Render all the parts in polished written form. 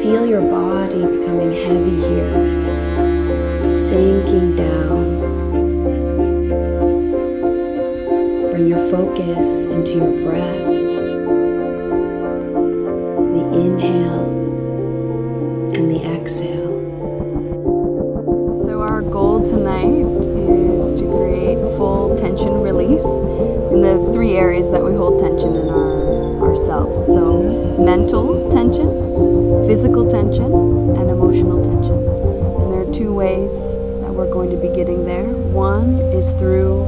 feel your body becoming heavy here, sinking down. Bring your focus into your breath, the inhale and the exhale. So our goal tonight is to create full tension release in the three areas that we hold tension in ourselves. So mental tension, physical tension, and emotional tension. And there are two ways that we're going to be getting there. One is through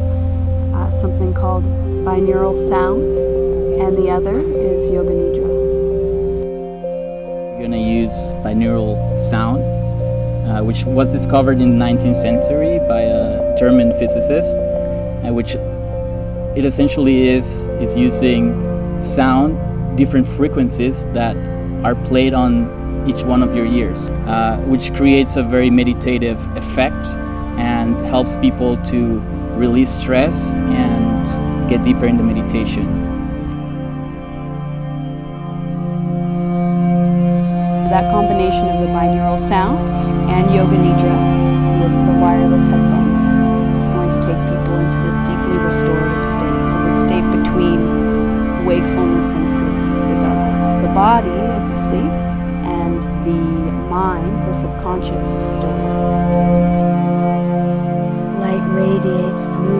something called binaural sound, and the other is yoga nidra. We're going to use binaural sound, which was discovered in the 19th century by a German physicist, which it essentially is using sound, different frequencies that are played on each one of your ears, which creates a very meditative effect and helps people to release stress and get deeper into meditation. That combination of the binaural sound and yoga nidra with the wireless headphones is going to take people into this deeply restorative state. So the state between wakefulness and sleep is our goal. The body is asleep and the mind, the subconscious, is still awake. Light radiates through